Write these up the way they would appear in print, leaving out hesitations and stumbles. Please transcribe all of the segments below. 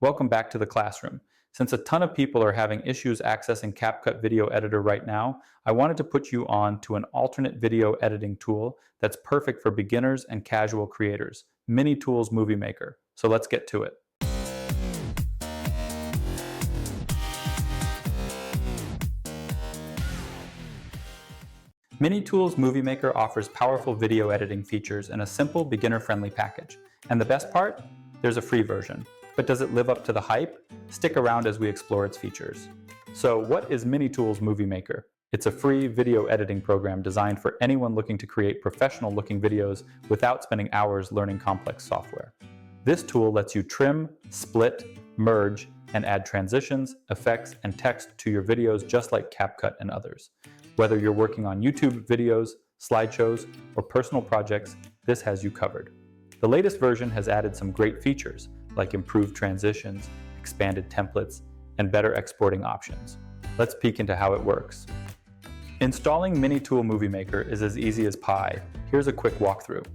Welcome back to the classroom. Since a ton of people are having issues accessing CapCut Video Editor right now, I wanted to put you on to an alternate video editing tool that's perfect for beginners and casual creators, MiniTool MovieMaker. So let's get to it. MiniTool MovieMaker offers powerful video editing features in a simple, beginner-friendly package. And the best part? There's a free version. But does it live up to the hype? Stick around as we explore its features. So what is MiniTool MovieMaker? It's a free video editing program designed for anyone looking to create professional-looking videos without spending hours learning complex software. This tool lets you trim, split, merge, and add transitions, effects, and text to your videos just like CapCut and others. Whether you're working on YouTube videos, slideshows, or personal projects, this has you covered. The latest version has added some great features, like improved transitions, expanded templates, and better exporting options. Let's peek into how it works. Installing MiniTool MovieMaker is as easy as pie. Here's a quick walkthrough.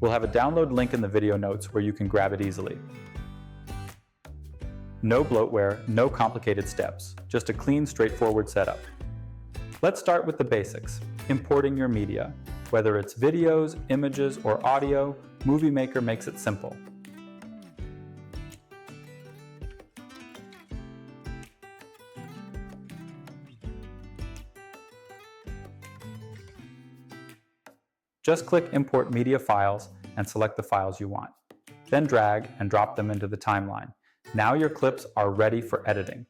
We'll have a download link in the video notes where you can grab it easily. No bloatware, no complicated steps, just a clean, straightforward setup. Let's start with the basics, importing your media. Whether it's videos, images, or audio, MovieMaker makes it simple. Just click Import Media Files and select the files you want. Then drag and drop them into the timeline. Now your clips are ready for editing.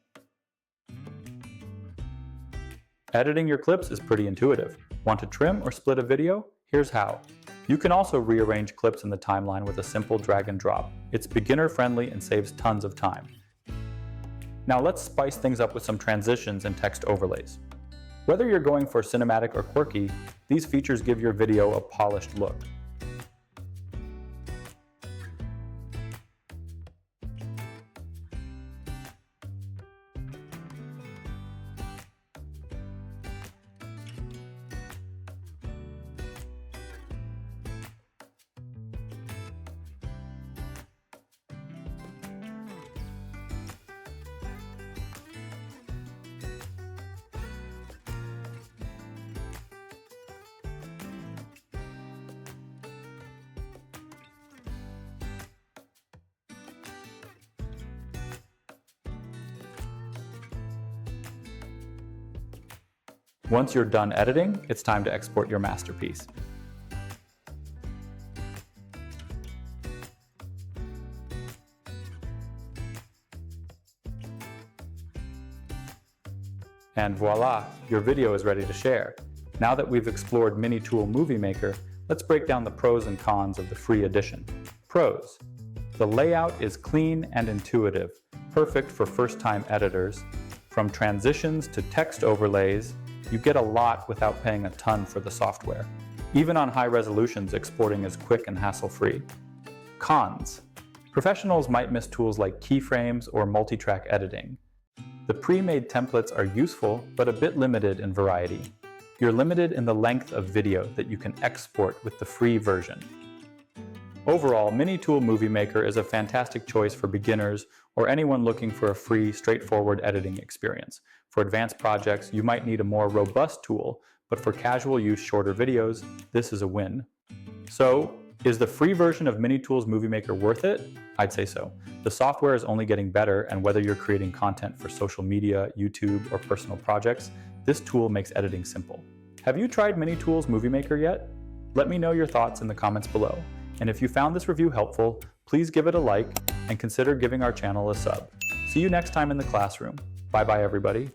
Editing your clips is pretty intuitive. Want to trim or split a video? Here's how. You can also rearrange clips in the timeline with a simple drag and drop. It's beginner friendly and saves tons of time. Now let's spice things up with some transitions and text overlays. Whether you're going for cinematic or quirky, these features give your video a polished look. Once you're done editing, it's time to export your masterpiece. And voila, your video is ready to share. Now that we've explored MiniTool MovieMaker, let's break down the pros and cons of the free edition. Pros. The layout is clean and intuitive, perfect for first-time editors. From transitions to text overlays, you get a lot without paying a ton for the software. Even on high resolutions, exporting is quick and hassle-free. Cons. Professionals might miss tools like keyframes or multi-track editing. The pre-made templates are useful, but a bit limited in variety. You're limited in the length of video that you can export with the free version. Overall, MiniTool MovieMaker is a fantastic choice for beginners or anyone looking for a free, straightforward editing experience. For advanced projects, you might need a more robust tool, but for casual use shorter videos, this is a win. So, is the free version of MiniTool MovieMaker worth it? I'd say so. The software is only getting better, and whether you're creating content for social media, YouTube, or personal projects, this tool makes editing simple. Have you tried MiniTool MovieMaker yet? Let me know your thoughts in the comments below. And if you found this review helpful, please give it a like and consider giving our channel a sub. See you next time in the classroom. Bye-bye, everybody.